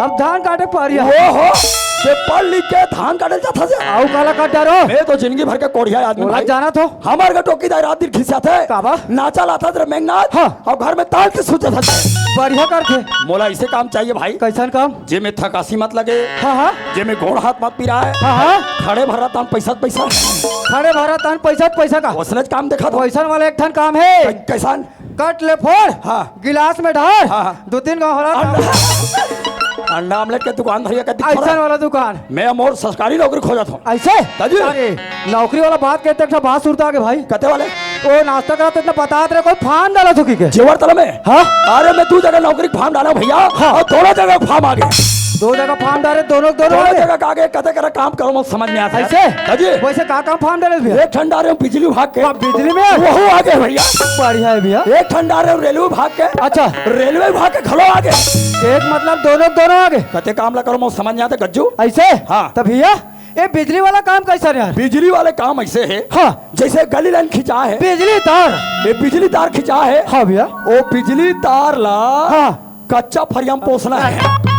अब धान काटे पारिया ओ हो से पढ़ लिख के धान काटे जाता से आउ काला काट डारो मैं तो जिंदगी भर के कोढ़िया आदमी बोला भाई जाना तो हमार का टोकीदार रात दिन खिस्सा थे काबा नाचा लाता तेरे मेघनाथ हाँ। और घर में ताल के सोचा था बढ़िया करके मोला इसे काम चाहिए भाई कैसन काम जे में थकासी मत लगे हाँ हाँ जे में घोड़ हाथ मत पिरा है हाँ हाँ खड़े भरा तान पैसा पैसा खड़े भरा तान पैसा पैसा का वसनज काम देखा तो पैसा वाला एक ठन काम है कैसान कट ले फोड़ हाँ। गिलास में ढाल हाँ, हाँ। 2-3 गाँव हरा अंडा आमलेट के दुकान धरिया का ऐसा वाला दुकान मैं मोर सरकारी नौकरी खोजा था ऐसे ताजी। अरे नौकरी वाला बात कहते एक बात सुनता के भाई कते वाले ओ नाश्ता करा तो इतना बता रहे कोई फार्म डाला तो की के जेवर तला में हाँ अरे मैं 2 जगह नौकरी फार्म डाला भैया हाँ। और दोनों जगह फार्म आ गए 2 जगह फार्म डाले दोनों दोनों जगह का आगे कते करे काम करो मत समझ में आता है ऐसे ताजी। वैसे का काम फार्म डाले भैया एक ठंडा रहे बिजली विभाग के बिजली में वो आगे भैया बढ़िया है भैया एक ठंडा रहे रेलवे विभाग के अच्छा रेलवे विभाग के खलो आगे एक मतलब दोनों आगे कते काम ला करो मत समझ में आता गज्जू ऐसे हाँ। तो भैया ये बिजली वाला काम कैसा है यार बिजली वाले काम ऐसे है हाँ जैसे गली लाइन खिंचा है बिजली तार ये बिजली तार खिंचा है हाँ भैया वो बिजली तार ला हाँ कच्चा फरियाम पोसना है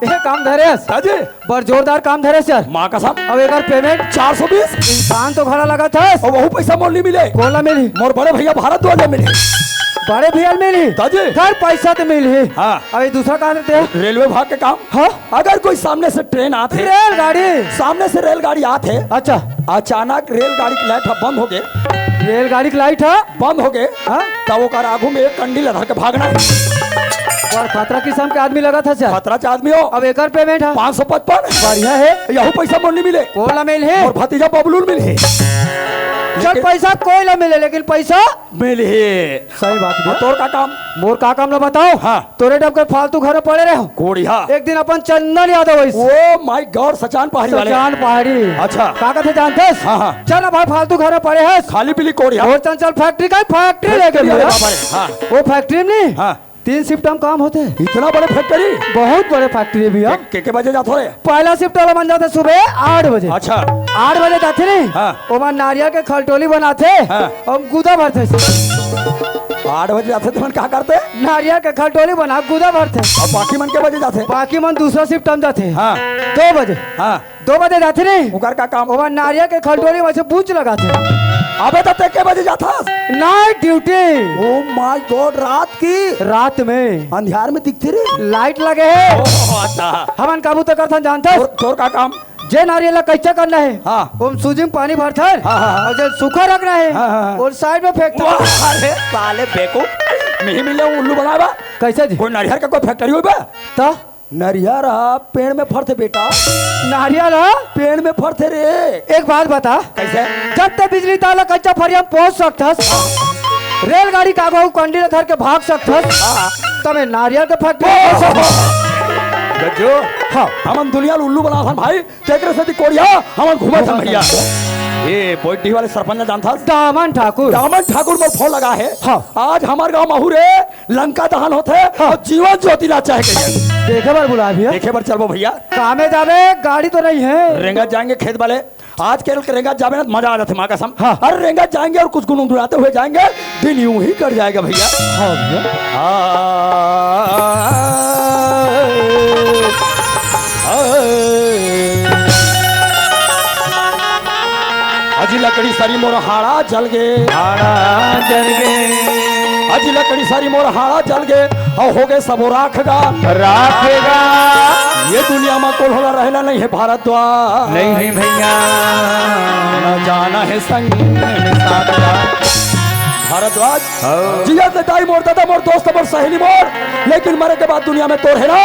ये काम धरे ताजी। बड़ जोरदार काम धरे सर माँ कसम अब एक पेमेंट 420 इंसान तो खड़ा लगा था और वही पैसा मोल नहीं मिले कोला मिली मोर बड़े भैया भारत द्वार मिले बड़े भैया मिली ताजी। खैर पैसा तो मिली हाँ। अभी दूसरा काम देते हैं रेलवे विभाग के काम हाँ अगर कोई सामने से ट्रेन आते रेलगाड़ी सामने से रेलगाड़ी आते अच्छा अचानक रेलगाड़ी की लाइट बंद हो गए रेलगाड़ी की लाइट है बंद हो गए हाँ तब वो आगू में एक कंडी लगा के भागना है और खतरा किस्म के आदमी लगा था सर खतरा चे आदमी हो अब एक पेमेंट है 555 बढ़िया है यही पैसा मोल नहीं मिले कोला मिल है और भतीजा बबलूर मिले चल पैसा कोई ना मिले लेकिन पैसा मिले सही बात है तोर का काम मोर का काम ना बताओ हाँ। तोरे डब के फालतू घर में पड़े रहे हो कोड़िया एक दिन अपन Chandan Yadav oh my God Sachan पहाड़ी वाले सचान पहाड़ी अच्छा। का कहते जानते हाँ, हाँ। चल ना भाई फालतू घर में पड़े है खाली पीली कोड़िया और चंचल फैक्ट्री का फैक्ट्री लेके अरे भैया। बाबा रे, हाँ। वो फैक्ट्री में नहीं हाँ। 3 शिफ्ट हम काम होते हैं इतना बड़े फैक्ट्री बहुत बड़े फैक्ट्री है भैया के बजे जाते रे पहला शिफ्ट वाला बन जाता सुबह 8 बजे अच्छा 8 बजे जाते नहीं हाँ। ओमा नारियल के खलटोली बनाते हाँ। और गुदा भरते 8 बजे जाते तो मन क्या करते नारियल के खलटोली बना गुदा भरते और बाकी मन के बजे जाते बाकी मन दूसरा शिफ्ट हम जाते हाँ 2 बजे हाँ 2 बजे जाते नहीं उकर का काम ओमा नारियल के खलटोली में से बूच लगाते अबे तो के बजे जाता night duty O my God रात की रात में अंधियार में दिखती रे लाइट लगे है अच्छा हमन काबू तो करथन जानते तोर का काम जे नारियल कैसा करना है हाँ। ओम सूजी में पानी भरता है हाँ, हाँ, हाँ। और जो सूखा रखना है हाँ, हाँ, हाँ। और साइड में फेंकता है अरे साले बेको नहीं मिले उल्लू बनावा कैसे जी कोई नारियल का कोई फैक्ट्री हुई बा तो नारियल पेड़ में फरते बेटा नारियल है पेड़ में फरते रे एक बात बता कैसे जब तक बिजली ताला कच्चा फरिया पहुंच सकथस रेलगाड़ी का आगो कंडी धर के भाग सकथस तब नारियल के फैक्ट्री गज्जो हाँ हमन दुनिया उल्लू बना था भाई तेरे से कोड़िया हमन घूमे था भैया ये पोइटी वाले सरपंच जानता दामन ठाकुर मोर फोन लगा है हाँ। आज हमारे गांव महुरे लंका दहन होते हाँ। और जीवन ज्योति ना चाहे के देखे बार बुला भैया देखे बार चलो भैया कामे जावे गाड़ी तो नहीं है रेंगा जाएंगे खेत वाले आज केरल के रेंगा जावे ना मजा आ जाते माँ कसम हाँ। अरे रेंगा जाएंगे और कुछ गुनगुनाते हुए जाएंगे दिन यूं ही कर जाएगा भैया हाँ भैया अजी लकड़ी सारी मोर हाड़ा जल गे अजी लकड़ी सारी मोर हाड़ा जल गे और हो गए सब राखेगा ये दुनिया में कोल होला रहना नहीं है भारद्वाज नहीं भैया न जाना है संग में साथवा भारद्वाज जिया से ताई मोर दादा मोर दोस्त मोर सहेली मोर लेकिन मरे के बाद दुनिया में तोड़ है ना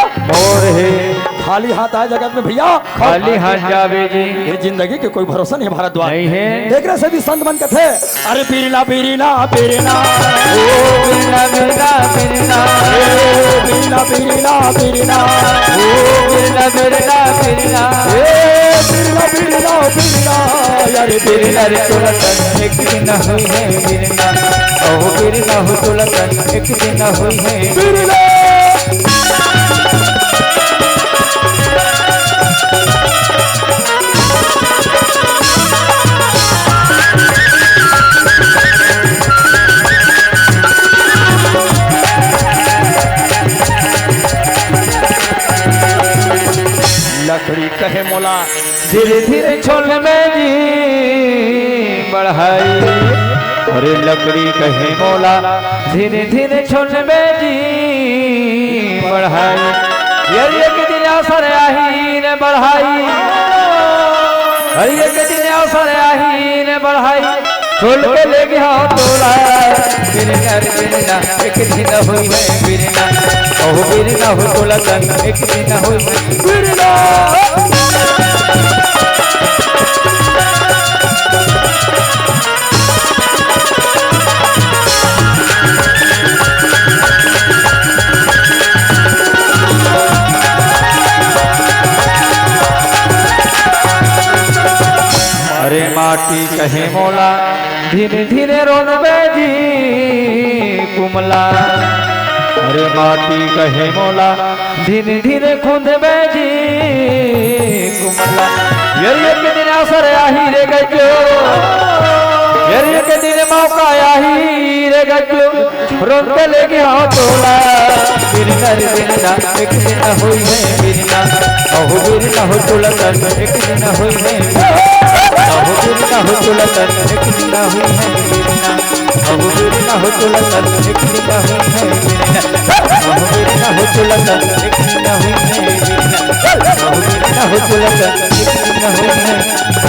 खाली हाथ आए जगत में भैया खाली हाथ जावे जी ये जिंदगी के कोई भरोसा नहीं भारद्वाज नहीं है देख रहे सभी संत मन के थे अरे पीरिना पीरिना पीरिना बिरना बिरना बिरना पीरिना पीरिना पीरिना बिरना बिरना बिरना पीरिना पीरिना पीरिना यारे बिरना रे तुलतन एक दिन हुई है बिरना ओ बिरना हो तुलतन एक दिन हुई है पीरिना लकड़ी कहे मोला धीरे धीरे छोड़ में जी बढ़ाई, अरे लकड़ी कहे मोला धीरे धीरे छोड़ में जी बढ़ाई। ये एक दिन अवसर आही ने बढ़ाई, एक दिन अवसर आही ने बढ़ाई, छोड़ के ले गया तोला बिरना बिरना एक दिन हुई है बिरना, ओह बिरना हो तोला तन एक दिन हुई है बिरना। अरे माटी कहे मोला धीरे धीरे रोन बेजी कुमला, अरे माटी कहे मोला धीरे धीरे खुद बेजी कुमला। ये एक दिन अवसर आही रे गयो, ये एक दिन मौका आही रे गयो, रोन के ले गया तोला बिरना बिरना एक दिन हुई है बिरना, ओह बिरना हो तोला तन एक दिन हुई है अहो बिरना हो तोला तन एक दिन हुई है बिरना, अहो बिरना हो तोला तन एक दिन हुई है बिरना, अहो बिरना हो तोला तन एक दिन हुई है बिरना, अहो बिरना हो तोला तन एक दिन हुई है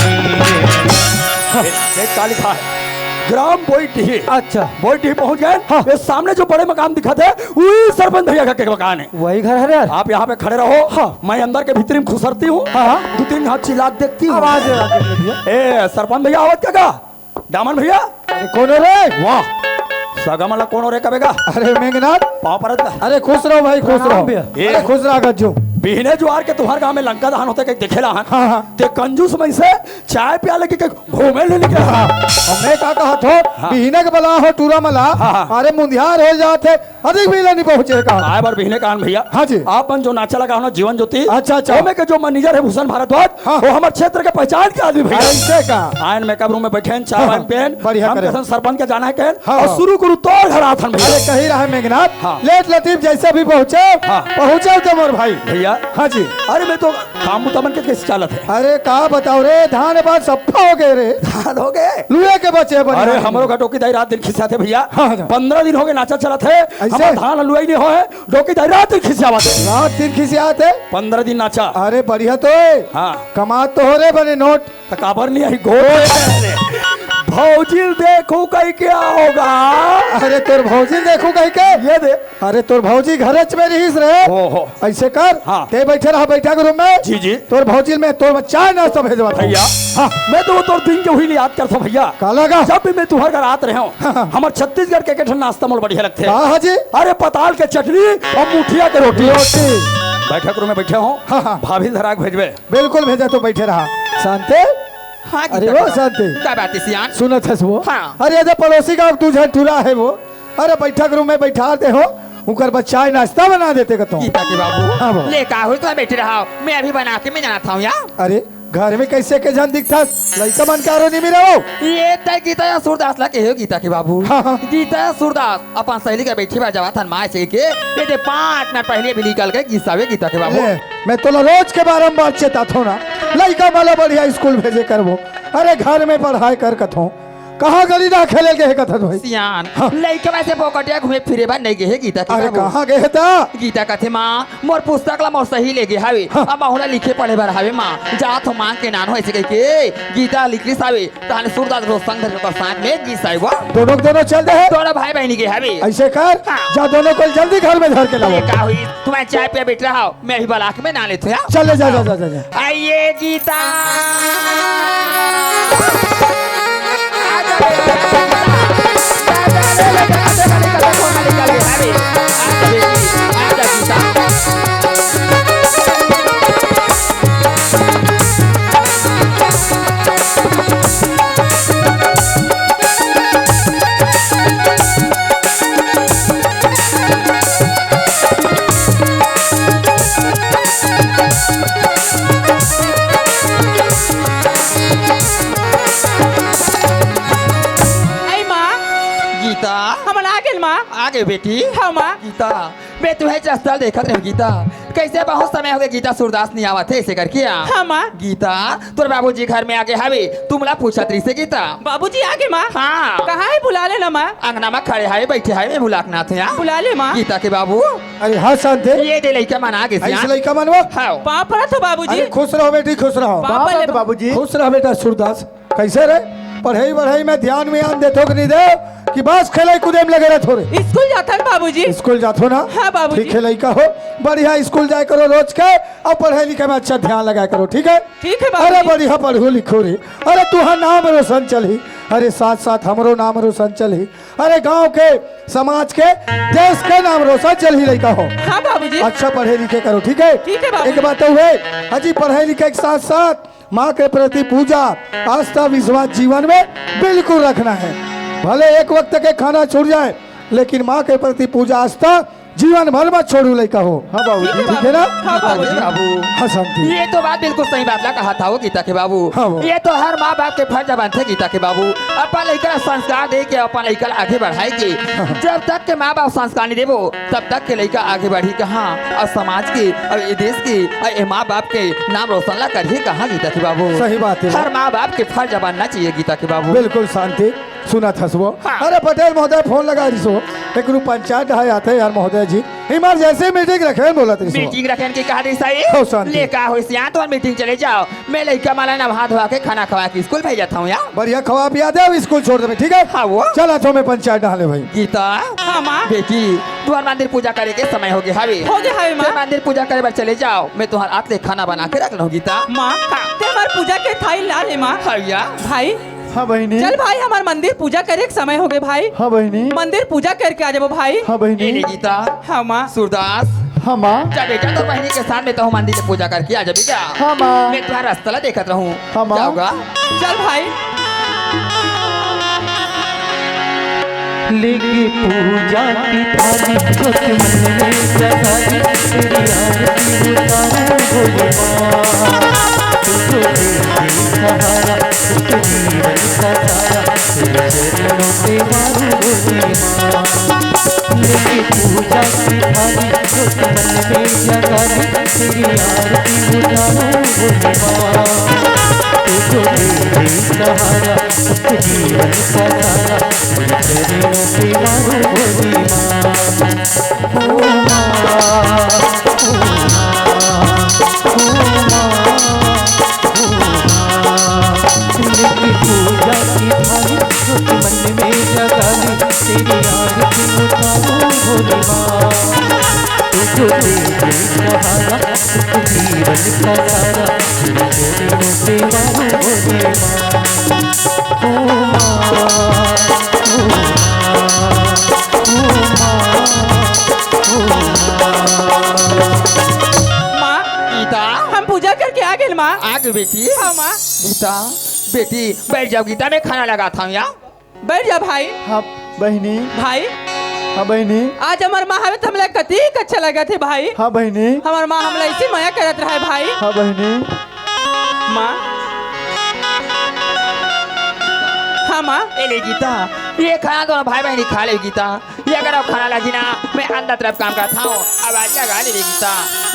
बिरना। एक का लिखा है ग्राम बोईटी। अच्छा बोईटी पहुंच गए। हाँ। ये सामने जो बड़े मकान दिखाते हैं वही सरपंच भैया का के मकान है। वही घर है यार। आप यहाँ पे खड़े रहो। हाँ। मैं अंदर के भीतर में खुसरती हूँ। हाँ। 2-3 हाथ चिल्ला देखती हूँ। आवाज भैया। ए सरपंच भैया आवाज क्या दामन भैया अरे कौन है रे? वाह सगा मला कौन हो रे कबेगा अरे मेघनाथ। पाँव परत का अरे खुश रहो भाई खुश रहो। ए। अरे खुश रहा गज्जू। बिहने जुआर के तुम्हारे गांव में लंका दहन होते कहीं दिखेला हन। हाँ, हाँ। ते कंजूस में से चाय प्याले के घूमे ले निकला। हमने का कहा थो हाँ। बिहने के बला हो टूरा मला। हाँ। अरे मुंदियार हो जाते अधिक भी नहीं पहुंचे का। आए बार बिहने कान भैया। हाँ जी। आप जो नाचा लगा हो जीवन ज्योति। अच्छा, अच्छा। ओमे के जो मैनेजर है भूषण भारद्वाज। हाँ। वो हमारे क्षेत्र के पहचान के आदमी भैया। ऐसे का। आयन मेकअप रूम में बैठे हैं चाय हाँ, वाइन पेन बढ़िया हम करे। कैसे सरपंच के जाना है कहन हाँ, और हाँ। शुरू करू तोड़ घर आथन अरे भैया। कही रहा है मेघनाथ। हाँ। लेट लतीफ जैसे भी पहुंचे हाँ। पहुंचे तो मोर भाई। भैया हाँ जी। अरे मैं तो काम तमन के कैसे चालत है अरे का बताओ रे धान बात सफा हो गए रे। धान हो गए। लुए के बचे बढ़िया। अरे हमरो का डोकी दाई रात दिन खिस्सा थे भैया। हाँ, हाँ। 15 दिन हो गए नाचा चला थे हमारा धान हलुआ ही नहीं हो है डोकी दाई रात दिन खिस्सा बात है। रात दिन खिसियात है। 15 दिन नाचा। अरे बढ़िया तो है। हाँ कमात तो हो रे बने नोट। तो काबर नहीं आई गोट भौजिल देखो कहीं क्या होगा। अरे तोर भौजी देखू कहीं के ये दे अरे तोर भौजी घरच में रहीस रे। हो ऐसे कर हाँ। ते बैठे रहा बैठा के रूम में। जी जी तोर भौजी में तोर चाय नाश्ता भेजवा दो। भैया हाँ। मैं तो तोर दिन के हुई याद करता भैया। का लगा जब भी मैं तुम्हारे घर आत रहे हूँ हाँ। हमारे छत्तीसगढ़ के ठंड नाश्ता मोल बढ़िया लगते हाँ हैं। हाँ जी। अरे पताल के चटनी और मुठिया के रोटी। बैठक रूम में बैठे हो हाँ, हाँ। भाभी धराक भेजबे। बिल्कुल भेजा तो बैठे रहा शांति। हाँ अरे वो शांति क्या बात है सियान? सुनत है वो। हाँ। अरे ये पड़ोसी का तुझे टूरा है वो। अरे बैठक रूम में बैठाते हो उनकर बच्चा नाश्ता बना देते कहता हूँ। गीता के हाँ, बाबू बाबू। ले का हो तो बैठे रहा हूँ। मैं अभी बना के मैं जाना था यार। अरे घर में कैसे के जान दिखता लड़का मन कारो नहीं मिला वो। ये तय गीता या सूरदास ला के हो गीता के बाबू। हाँ, हाँ। गीता या सूरदास अपन सहेली का बैठी बा जवा थन माय से के ये दे 5 मिनट पहले भी निकल के गीसावे गीता के बाबू। ले, मैं तो रोज के बारम्बार चेतात हो ना लड़का वाला बढ़िया स्कूल भेजे करबो। अरे घर में पढ़ाई कर कथो कहाँ गली ना खेले गए कथन भाई। सियान हाँ। लइके वैसे पोकटिया घूमे फिरे बा नहीं गए गीता के अरे बाबू। कहाँ गए था। गीता कथे माँ मोर पुस्तक ला मोर सही ले गे हावे। हाँ। अब बहुला लिखे पढ़े बर हावे माँ जा तो मांग के नानो ऐसे कह के गीता लिखली सावे ताने सूरदास रो संग धर के साथ में गीसाई वो दोनों चल रहे दोनों भाई बहनी के हावे। ऐसे कर हाँ। जा दोनों को जल्दी घर में धर के लाओ। ये का हुई तुम्हें चाय पे बैठ रहा हो मैं भी बला के मैं ना लेते यार। चले जा जा जा जा, जा। आइए गीता हमन आ गेल माँ। आगे बेटी हाँ माँ। गीता मैं तुम्हें रास्ता देखत रही गीता कैसे बहुत समय हो गए गीता सूरदास नहीं आवत है ऐसे करके हाँ माँ। गीता तोर बाबूजी घर में आगे हवे तुमला पूछा तरी से गीता बाबूजी आगे माँ। हाँ कहाँ है बुला लेना माँ। अंगना में खड़े है बैठे है मैं भुलाकनाथ है बुला ले माँ। गीता के बाबू अरे हाँ शांति, ये दे लइका मना के ऐसे लड़का मनवा। हाँ पाँव पड़ा तो बाबूजी। अरे खुश रहो बेटी, खुश रहो। पापा ले- बाबूजी खुश रहो बेटा। सूरदास कैसे रे? पढ़ाई बढ़ाई में ध्यान देते हो कि नहीं दे कि बस खेले कूदे में लगे रहे थोड़े? स्कूल जाता है बाबूजी। स्कूल जाते ना? हाँ बाबूजी। ठीक है लड़का हो, बढ़िया स्कूल जाए करो रोज के और पढ़ाई लिखाई में अच्छा ध्यान लगाया करो, ठीक है? ठीक है अरे बाबूजी। बढ़िया पढ़ो लिखो रे। अरे तुहार नाम रोशन चली, अरे साथ साथ हमरो नाम रोशन चली, अरे गांव के समाज के देश के नाम रोशन चली लड़का हो। हाँ बाबूजी। अच्छा पढ़े लिखे करो, ठीक है? ठीक है बाबूजी। एक बात तो है अजी, पढ़ाई लिखाई के साथ साथ माँ के प्रति पूजा आस्था विश्वास जीवन में बिल्कुल रखना है। भले एक वक्त के खाना छूट जाए लेकिन माँ के प्रति पूजा आस्था जीवन भर मत छोड़ू लड़का हो। हाँ बाबू ठीक है ना? हाँ बाबूजी। बाबू हाँ शांति। ये तो बात बिल्कुल सही बात ला कहा था वो गीता के बाबू। हाँ वो। ये तो हर माँ बाप के फर्ज बनते गीता के बाबू अपन लड़का संस्कार दे के अपन लड़का आगे बढ़ाए के। जब तक के माँ बाप संस्कार नहीं देवो तब तक के लड़का आगे बढ़ी कहाँ और समाज की और ये देश की और ये माँ बाप के नाम रोशन ला कर ही कहाँ गीता के बाबू। सही बात है। हर माँ बाप के फर्ज बनना चाहिए गीता के बाबू। बिल्कुल शांति। सुना था वो। हाँ। अरे पटेल महोदय फोन लगा रही सो एक पंचायत है आते यार महोदय जी इमरजेंसी मीटिंग रखे बोला थी मीटिंग रखने की कहा हो सही शांति। ले का हो सिया तो मीटिंग चले जाओ। मैं लड़का माला नहा धोवा के खाना खवा के स्कूल भेजा था यार। बढ़िया खवा पिया दे स्कूल छोड़ दे ठीक है? हाँ वो। चला तो मैं पंचायत डाले भाई। गीता हाँ माँ। बेटी तुम्हार मंदिर पूजा करे के समय हो गया हवे। हो गया है माँ। फिर मंदिर पूजा करे बार चले जाओ। मैं तुम्हार आते खाना बना के रख लूँ गीता। माँ ते हमार पूजा के थाई ला ले माँ। भैया भाई हाँ बहनी। चल भाई हमार मंदिर पूजा करे के समय हो गए भाई। हाँ बहनी। मंदिर पूजा करके आ जाओ भाई। हाँ ए ले गीता हाँ माँ। सूरदास हाँ माँ। जा बेटा तो बहनी के साथ में तो मंदिर में पूजा करके आ जा बेटा। हाँ माँ। मैं तुम्हारा रास्ता देखत रहूँ। हाँ माँ। जाओगा चल भाई। लेके पूजा की थाली सोच मन में सजा दी तेरी आरती उतारूं बोले माँ तुझको दे सहारा तुझको जीवन का सारा तेरे चरणों पे मारूं बोले माँ लेके पूजा की थाली सोच मन में सजा दी तेरी आरती उतारूं बोले माँ तुझको दे सहारा तुझको जीवन का सारा तेरे चरणों पे मारूं बोली माँ ओ पूजा की थाली सोच मन में जगा ली तेरी आरती उतारूं बोली माँ तुझको दे सहारा तुझको जीवन का सारा तेरे चरणों पे मारूं बोली माँ ओ माँ गीता हम पूजा करके आ गए माँ। आगे बेटी। हाँ माँ। गीता बेटी बैठ जाओ गीता मैं खाना लगा था यार। बैठ जा भाई। हाँ बहनी। भाई हाँ बहनी। आज हमार माँ हमें हमला कति अच्छा लगा थे भाई। हाँ बहनी। हमार माँ हमला इसी माया करत रहा है भाई। हाँ बहनी। माँ हाँ माँ। ए ले गीता ये खाना दोनों भाई बहनी खा ले गीता। ये अगर अब खाना लगी ना मैं अंदर तरफ काम करता हूँ आवाज लगा ले गीता।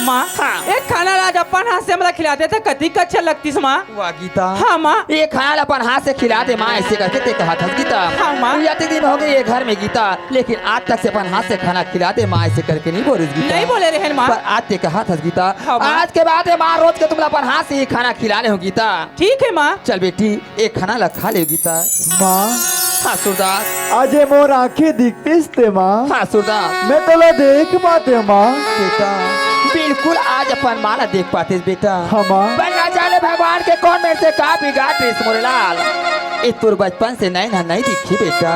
माँ हाँ। एक खाना आज अपन हाथ से हमरा खिलाते थे कति अच्छा लगती माँ। वाह गीता हाँ माँ। ये खाना अपन हाथ से खिला दे माँ ऐसे करके ते कहा था गीता। हाँ माँ। या दिन हो गए ये घर में गीता लेकिन आज तक से अपन हाथ से खाना खिला दे माँ ऐसे करके नहीं बोल गीता। नहीं बोले रहे माँ। पर आज ते कहा था गीता हाँ माँ। आज के बाद माँ रोज के तुम अपन हाथ से ही खाना खिला ले हो गीता। ठीक है माँ। चल बेटी एक खाना ला खा ले गीता। माँ हाँ सूरदास। आज मोर आंखें दिखतीस ते माँ। हाँ सूरदास मैं तो देख पाते माँ। बेटा बिल्कुल आज अपन माला देख पाते बेटा। हाँ माँ। पर ना जाने भगवान के कौन मेरे से का बिगाड़ रही मोरेलाल। ये तुर बचपन से नई ना नहीं दिखी बेटा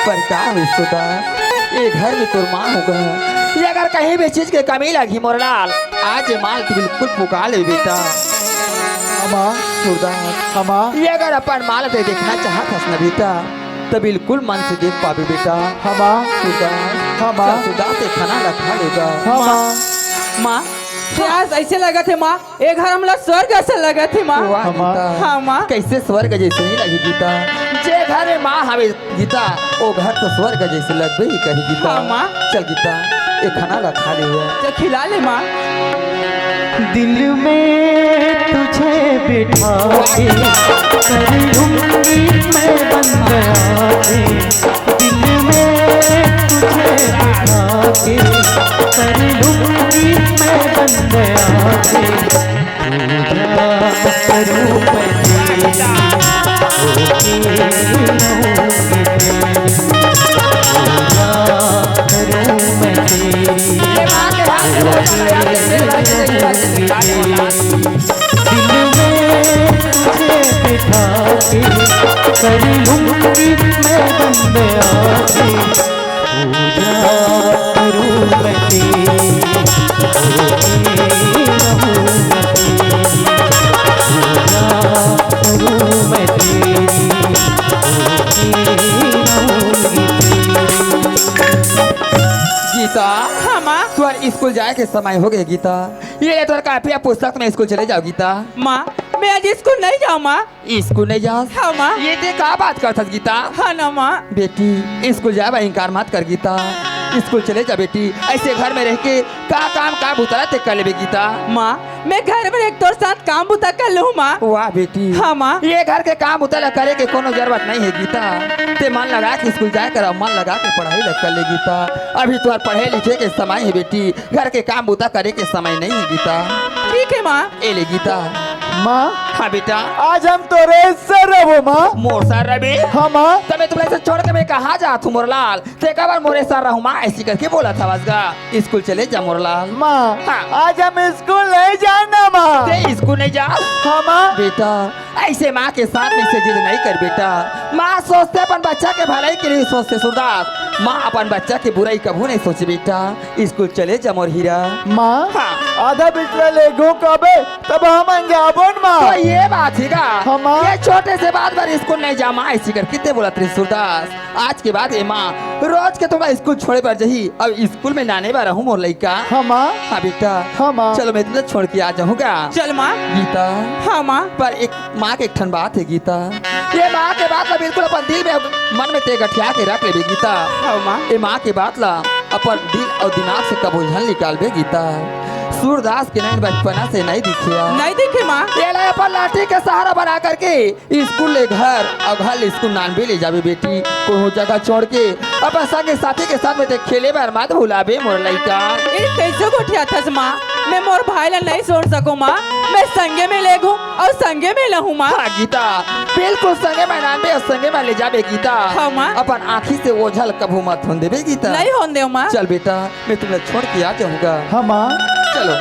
पर का हुई सूरदास ये घर में तुर माँ हो गया। ये अगर कहीं भी चीज की कमी लगी मोरेलाल आज ये माल की बिल्कुल पुकार ले बेटा। माँ। सूरदास हाँ माँ। ये अगर अपन माल पे देखना चाहत ना बेटा तो बिल्कुल मन से देख पाबे बेटा। हाँ माँ। सूरदास हाँ माँ। चल सूरदास से खाना रखा लेगा। हाँ माँ। माँ आज ऐसे लगा थे माँ एक घर हमला स्वर्ग ऐसे लगा थे माँ। वाह हाँ माँ। गीता हाँ माँ। कैसे स्वर्ग जैसे नहीं लगी गीता। जे घर में माँ हमें गीता वो घर तो स्वर्ग जैसे लगबे ही कही गीता। हाँ माँ। चल गीता एक खाना ला खा ले हुआ। चल खिला ले माँ। दिल में तुझे बिठा के कर लूंगी मैं बंद आके, दिल में तुझे बिठा के कर लूंगी मैं बंद आके, पूजा करूं मैं तेरी, होके रहूंगी तेरी, पूजा करूं मैं तेरी, दिल में तुझे बिठा के कर लूंगी मैं बंद आके, पूजा करूं मैं तेरी, होके रहूं मैं तेरी, पूजा करूं मैं तेरी, होके रहूंगी तेरी। गीता हाँ माँ। तुम स्कूल जाए के समय हो गए गीता, ये ले तोर काफी पुस्तक में स्कूल चले जाओ गीता। माँ मैं आज स्कूल नहीं जाऊँ माँ। स्कूल नहीं जा? हाँ माँ। ये ते का बात करता गीता? हाँ ना माँ। बेटी स्कूल जाए इनकार मत कर गीता, स्कूल चले जा बेटी। ऐसे घर में रह के का काम का भूतरा ते कर लेबे गीता। माँ मैं घर में एक तोर साथ काम बुता कर लूँ माँ। वाह बेटी। हाँ माँ। ये घर के काम उतर करे के कोनो जरूरत नहीं है गीता। ते मन लगा के स्कूल जाए कर, मन लगा के पढ़ाई कर ले गीता। अभी तो पढ़े लिखे के समय है बेटी, घर के काम बुता करे के समय नहीं है गीता। ठीक है माँ। ए ले गीता। माँ हाँ बेटा। आज हम तो सर रहो माँ। More sir Ravi. हाँ माँ। तब तुम्हें से छोड़ के मैं कहाँ जा तू मोरलाल? ते कबर मोरे सर रहूँ माँ ऐसी करके बोला था वाजगा। स्कूल चले जा मोरलाल। माँ हाँ। आज हम स्कूल नहीं जाना माँ। ते स्कूल नहीं जा? हाँ माँ। बेटा ऐसे माँ के साथ में से जिद नहीं कर बेटा। माँ सोचते अपन बच्चा के भलाई के लिए सोचते सुरदास। माँ अपन बच्चा की बुराई कभू नहीं सोचे बेटा। स्कूल चले जा मोर हीरा। माँ हाँ। आधा बिस्तर ले गो कबे तब हम जाबन माँ। तो ये बात है का? हाँ, माँ। ये छोटे से बात पर स्कूल नहीं जा माँ ऐसी कर कितने बोला त्रिशुरदास। आज के बाद ये माँ रोज के तुम्हारा स्कूल छोड़े पर जही अब स्कूल में नाने बार रहूँ मोर लड़का। हाँ माँ। हाँ बेटा। हाँ माँ। चलो मैं तुम्हें छोड़ के आ जाऊँगा। चल माँ। गीता। हाँ माँ। पर एक माँ के एक ठन बात है गीता, ये माँ के बात ला बिल्कुल अपन दिल में मन में ते गठिया के रख ले गीता। हाँ माँ। ये माँ के बात ला अपन दिल और दिमाग से कब उलझन निकाल बे गीता। सूरदास के नैन बचपना से नहीं दिखिया। नहीं दिखे माँ। ये ले अपन लाठी के सहारा बना करके स्कूल ले घर और घर ले स्कूल नानबे ले जाबे बेटी। कोई हो जगह छोड़ के अपन संगे साथी के साथ में ते खेले बार मत भुलाबे मोर लइका। ये कैसे गोठिया था माँ? मैं मोर भाई ला नहीं छोड़ सकूँ माँ। मैं संगे में ले घूम और संगे में रहूँ माँ। हाँ गीता बिल्कुल संगे में नानबे और संगे में ले जाबे गीता। हाँ माँ। अपन आँखी से ओझल कभू मत होने देबे गीता। नहीं होने दे माँ। चल बेटा मैं तुम्हें छोड़ के आ जाऊंगा। हाँ माँ। चलो।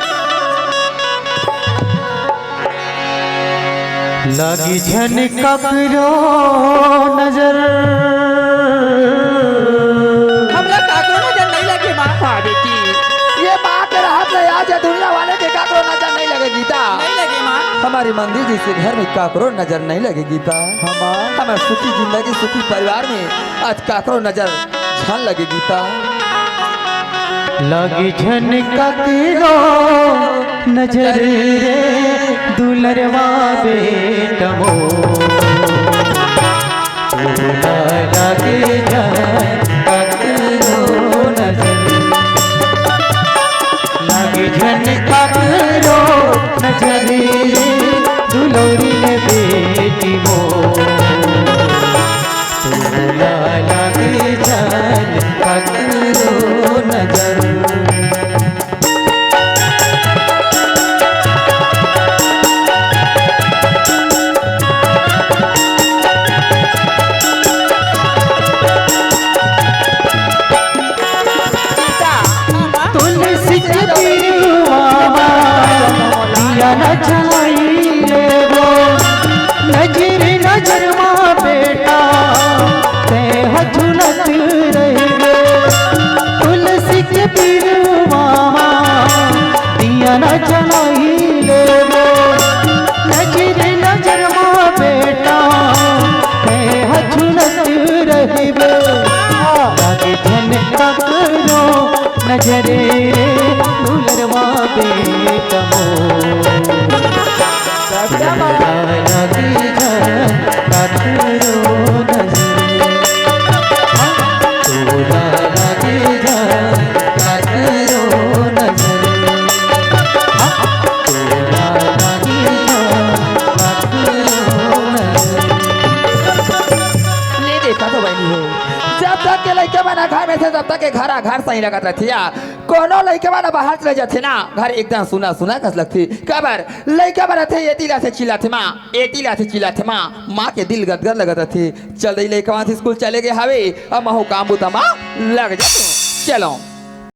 लगी झनका करो नजर, हमरा काकरो नजर नहीं लगे माँ। हाँ बेटी ये माँ के राहत ले आज दुनिया वाले के काकरो नजर नहीं लगे गीता। नहीं लगे माँ। हमारी मंदिर जी से घर में काकरो नजर नहीं लगे गीता। हाँ माँ। हमारे सुखी जिंदगी सुखी परिवार में आज काकरो नजर झन लगे गीता। लगी झनका करो नजर रे दुलरवा बेटमो, लगी झनका करो नजर, लगी झनका करो नजर रे दुलोरी ने बेटी मो, लगी झनका करो नजर। तुलसी के तिरुआवा दिया न जलाई ले वो, नजर नजर माँ बेटा ते झुलत रह गए। तुलसी के तिरुआवा दिया न जलाई ले वो, नजर नजर माँ बेटा ते झुलत रह गए। आगे झनका करो नजरे दुलरवा बेटमो, लगी झनका करो नजरे, लगी झनका करो नजरे। लड़के बना घर में थे तब तक के घर सही लगत रहती यार। कोनो लड़के बना बाहर चले जाते ना घर एकदम सुना सुना कस लगती। कबर लड़के बना थे ये तिला से चिल्लाते माँ, ए तिला से चिल्लाते माँ के दिल गदगद लगत रहती। चल रही लड़के वहाँ से स्कूल चले गए हवे अब महू काम बुता माँ लग जा चलो।